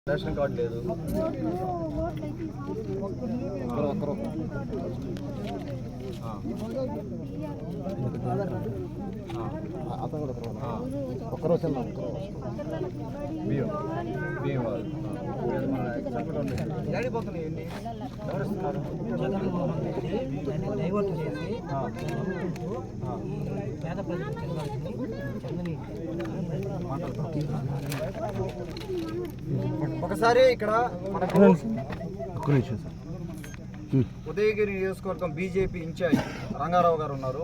Ration card లేదు. ఏడిపోతున్నాయి ఎవరిస్తున్నారు? Divert చేసి పేద ప్రజలు చందని ఒకసారి ఇక్కడ ఉదయగిరి నియోజకవర్గం బీజేపీ ఇన్ఛార్జ్ రంగారావు గారు ఉన్నారు.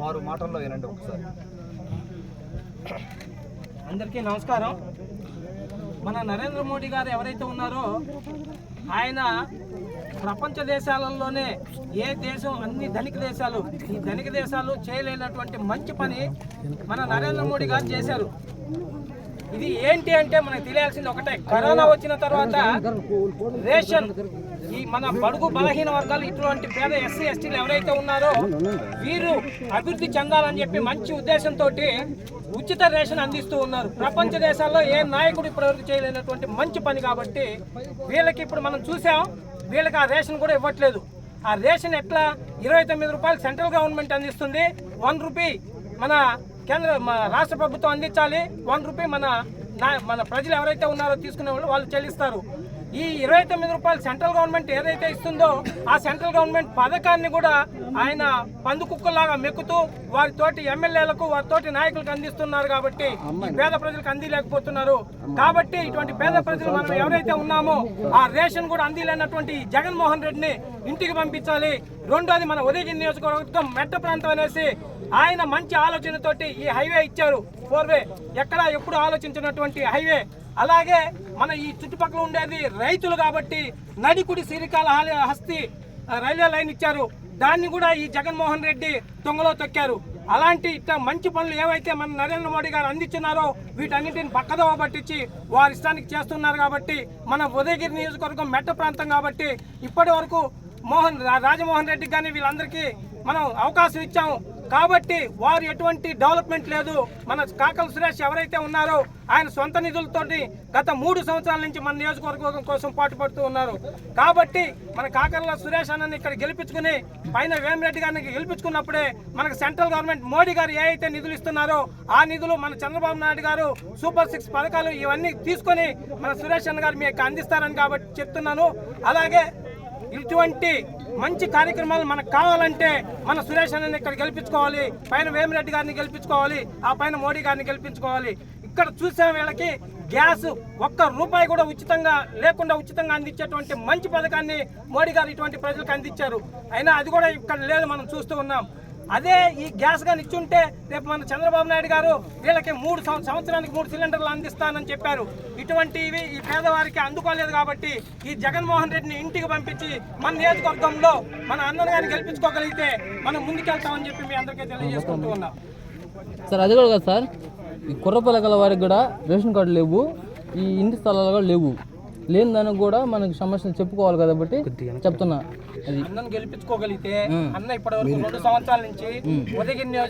వారు మాటల్లో వినండి ఒకసారి. అందరికీ నమస్కారం. మన నరేంద్ర మోడీ గారు ఎవరైతే ఉన్నారో ఆయన ప్రపంచ దేశాలలోనే ఏ దేశం అన్ని ధనిక దేశాలు ఈ ధనిక దేశాలు చేయలేనటువంటి మంచి పని మన నరేంద్ర మోడీ గారు చేశారు. ఇది ఏంటి అంటే మనకు తెలియాల్సింది ఒకటే, కరోనా వచ్చిన తర్వాత రేషన్ ఈ మన బడుగు బలహీన వర్గాలు ఇటువంటి పేద ఎస్సీ ఎస్టీలు ఎవరైతే ఉన్నారో వీరు అభివృద్ధి చెందాలని చెప్పి మంచి ఉద్దేశంతో ఉచిత రేషన్ అందిస్తూ ఉన్నారు. ప్రపంచ దేశాల్లో ఏ నాయకుడు ఇప్పటివరకు చేయలేనటువంటి మంచి పని కాబట్టి వీళ్ళకి ఇప్పుడు మనం చూసాం, వీళ్ళకి ఆ రేషన్ కూడా ఇవ్వట్లేదు. ఆ రేషన్ ఎట్లా 29 రూపాయలు సెంట్రల్ గవర్నమెంట్ అందిస్తుంది, 1 రూపీ మన రాష్ట్ర ప్రభుత్వం అందించాలి, 1 రూపీ మన ప్రజలు ఎవరైతే ఉన్నారో తీసుకునే వాళ్ళు చెల్లిస్తారు. ఈ 29 రూపాయలు సెంట్రల్ గవర్నమెంట్ ఏదైతే ఇస్తుందో ఆ సెంట్రల్ గవర్నమెంట్ పథకాన్ని కూడా ఆయన పందు కుక్కలాగా మెక్కుతూ వారితోటి ఎమ్మెల్యేలకు వారితోటి నాయకులకు అందిస్తున్నారు. కాబట్టి ఈ పేద ప్రజలకు అందిలేకపోతున్నారు. కాబట్టి ఇటువంటి పేద ప్రజలు మనం ఎవరైతే ఉన్నామో ఆ రేషన్ కూడా అందిలేనటువంటి జగన్మోహన్ రెడ్డిని ఇంటికి పంపించాలి. రెండోది మన ఉదయగిరి నియోజకవర్గం మెట్ట ప్రాంతం అనేసి ఆయన మంచి ఆలోచనతోటి ఈ హైవే ఇచ్చారు, 4 వే, ఎక్కడా ఎప్పుడు ఆలోచించినటువంటి హైవే. అలాగే మన ఈ చుట్టుపక్కల ఉండేది రైతులు కాబట్టి నడికుడి సిరికాల హస్తి రైల్వే లైన్ ఇచ్చారు, దాన్ని కూడా ఈ జగన్మోహన్ రెడ్డి దొంగలో తొక్కారు. అలాంటి ఇట్లా మంచి పనులు ఏవైతే మన నరేంద్ర మోడీ గారు అందించున్నారో వీటన్నిటిని పక్కదోవ పట్టించి వారి ఇష్టానికి చేస్తున్నారు. కాబట్టి మన ఉదయగిరి నియోజకవర్గం మెట్ట ప్రాంతం కాబట్టి ఇప్పటి వరకు రాజమోహన్ రెడ్డికి కానీ వీళ్ళందరికీ మనం అవకాశం ఇచ్చాము. కాబట్టి వారు ఎటువంటి డెవలప్మెంట్ లేదు. మన కాకల సురేష్ ఎవరైతే ఉన్నారో ఆయన సొంత నిధులతోటి గత 3 సంవత్సరాల నుంచి మన నియోజకవర్గం కోసం పాటుపడుతూ ఉన్నారు. కాబట్టి మన కాకర్ల సురేష్ అన్నని ఇక్కడ గెలిపించుకుని పైన వేమిరెడ్డి గారిని గెలిపించుకున్నప్పుడే మనకు సెంట్రల్ గవర్నమెంట్ మోడీ గారు ఏ అయితే నిధులు ఇస్తున్నారో ఆ నిధులు మన చంద్రబాబు నాయుడు గారు సూపర్ 6 పథకాలు ఇవన్నీ తీసుకొని మన సురేష్ అన్న గారు మీకు అందిస్తారని కాబట్టి చెప్తున్నాను. అలాగే ఇటువంటి మంచి కార్యక్రమాలు మనకు కావాలంటే మన సురేష్ అన్నని ఇక్కడ గెలిపించుకోవాలి, పైన వేమిరెడ్డి గారిని గెలిపించుకోవాలి, ఆ పైన మోడీ గారిని గెలిపించుకోవాలి. ఇక్కడ చూసే వీళ్ళకి గ్యాస్ 1 రూపాయి కూడా ఉచితంగా అందించేటువంటి మంచి పథకాన్ని మోడీ గారు ఇటువంటి ప్రజలకు అందించారు. అయినా అది కూడా ఇక్కడ లేదు, మనం చూస్తూ ఉన్నాం. అదే ఈ గ్యాస్ కానీ ఇచ్చుంటే రేపు మన చంద్రబాబు నాయుడు గారు వీళ్ళకి 3 సంవత్సరానికి 3 సిలిండర్లు అందిస్తానని చెప్పారు. ఇటువంటివి ఈ పేదవారికి అందుకోలేదు. కాబట్టి ఈ జగన్మోహన్ రెడ్డిని ఇంటికి పంపించి మన నియోజకవర్గంలో మన అన్నను గారిని గెలిపించుకోగలిగితే మనం ముందుకెళ్తామని చెప్పి మీ అందరికీ తెలియజేసుకుంటూ ఉన్నాం. సార్ అది కూడా కదా సార్, ఈ కుర్రపల్లి గల వారికి కూడా రేషన్ కార్డు లేవు, ఈ ఇంటి స్థలాలు కూడా లేవు. లేని దానికి కూడా మనకి సమస్యలు చెప్పుకోవాలి కాబట్టి చెప్తున్నా. అన్నను గెలిపించుకోగలిగితే అన్న ఇప్పటివరకు 2 సంవత్సరాల నుంచి ఉదయగిరి నియోజక